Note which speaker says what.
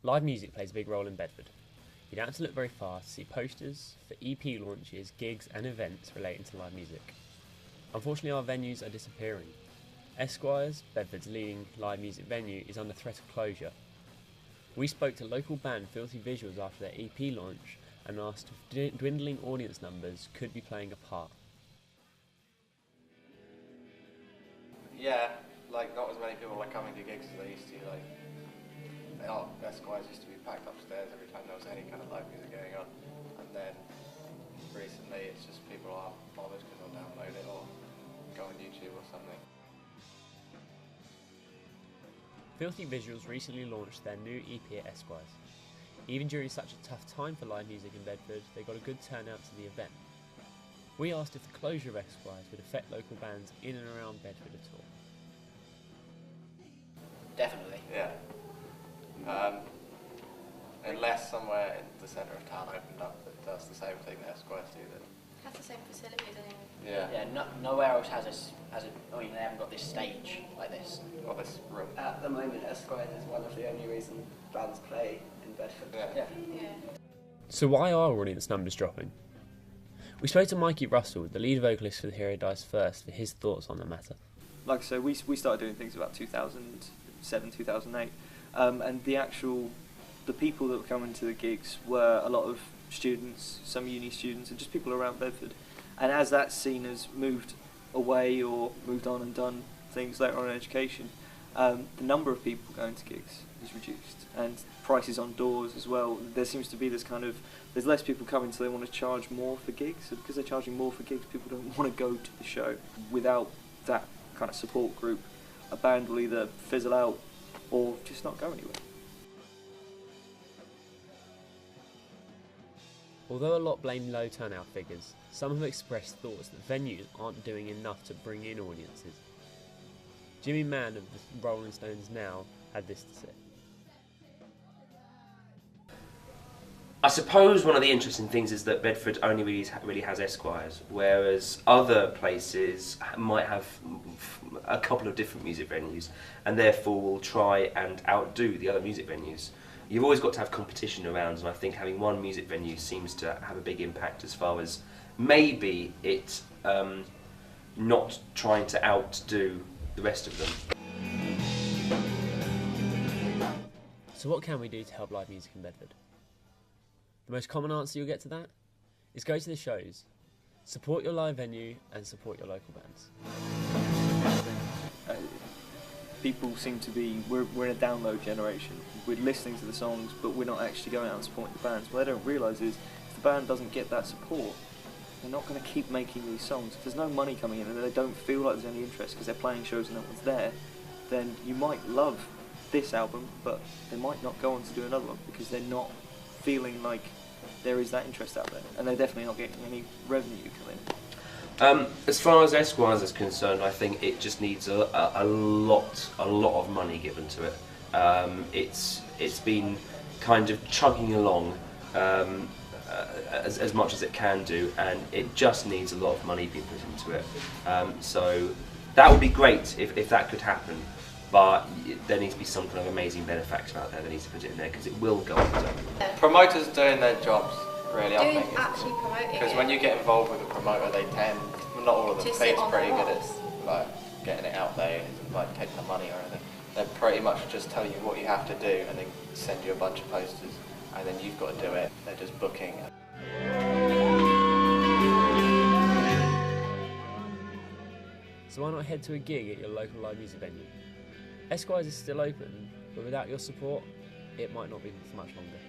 Speaker 1: Live music plays a big role in Bedford. You don't have to look very far to see posters for EP launches, gigs and events relating to live music. Unfortunately, our venues are disappearing. Esquire's, Bedford's leading live music venue, is under threat of closure. We spoke to local band Filthy Visuals after their EP launch and asked if dwindling audience numbers could be playing a part.
Speaker 2: Yeah, like not as many people like coming to gigs as they used to. Like, Esquires used to be packed upstairs every time there was any kind of live music going on, and then recently it's just people aren't bothered because they'll download it or go on YouTube or something.
Speaker 1: Filthy Visuals recently launched their new EP at Esquires. Even during such a tough time for live music in Bedford, they got a good turnout to the event. We asked if the closure of Esquires would affect local bands in and around Bedford at all.
Speaker 3: Definitely.
Speaker 2: Yeah. Unless somewhere in the centre of town opened up that does the same thing that Esquires do, then
Speaker 4: Has the same facilities anyway.
Speaker 2: yeah.
Speaker 3: Yeah, nowhere else has they haven't got this stage like this.
Speaker 2: Or this room.
Speaker 5: At the moment, Esquires is one of the only reasons bands play in Bedford.
Speaker 2: Yeah.
Speaker 4: Yeah.
Speaker 1: So why are audience numbers dropping? We spoke to Mikey Russell, the lead vocalist for The Hero Dies First, for his thoughts on the matter.
Speaker 6: Like I said, we started doing things about 2007, 2008, and the people that were coming to the gigs were a lot of students, some uni students, and just people around Bedford. And as that scene has moved away or moved on and done things later on in education, the number of people going to gigs is reduced, and prices on doors as well. There seems to be this there's less people coming, so they want to charge more for gigs. So because they're charging more for gigs, people don't want to go to the show. Without that kind of support group, a band will either fizzle out or just not go anywhere.
Speaker 1: Although a lot blame low turnout figures, some have expressed thoughts that venues aren't doing enough to bring in audiences. Jimmy Mann of the Rolling Stones Now had this to say.
Speaker 7: I suppose one of the interesting things is that Bedford only really has Esquires, whereas other places might have a couple of different music venues and therefore will try and outdo the other music venues. You've always got to have competition around, and I think having one music venue seems to have a big impact as far as maybe it not trying to outdo the rest of them.
Speaker 1: So what can we do to help live music in Bedford? The most common answer you'll get to that is go to the shows, support your live venue and support your local bands.
Speaker 6: People seem to be, we're in a download generation. We're listening to the songs, but we're not actually going out and supporting the bands. What they don't realise is, if the band doesn't get that support, they're not going to keep making these songs. If there's no money coming in and they don't feel like there's any interest because they're playing shows and no one's there, then you might love this album, but they might not go on to do another one because they're not feeling like there is that interest out there, and they're definitely not getting any revenue coming in.
Speaker 7: As far as Esquires is concerned, I think it just needs a lot of money given to it. It's been kind of chugging along as much as it can do, and it just needs a lot of money being put into it. So that would be great if that could happen, but there needs to be some kind of amazing benefactor out there that needs to put it in there, because it will go under.
Speaker 2: Promoters doing their jobs, really, I think.
Speaker 4: Actually promoting it.
Speaker 2: Because when you get involved with a promoter, they tend, not all of them,
Speaker 4: To sit
Speaker 2: Pete's
Speaker 4: on
Speaker 2: pretty
Speaker 4: the
Speaker 2: good at
Speaker 4: walls.
Speaker 2: like getting it out there, like taking the money or anything. They pretty much just tell you what you have to do and then send you a bunch of posters, and then you've got to do it. They're just booking.
Speaker 1: So why not head to a gig at your local live music venue? Esquires is still open, but without your support, it might not be for much longer.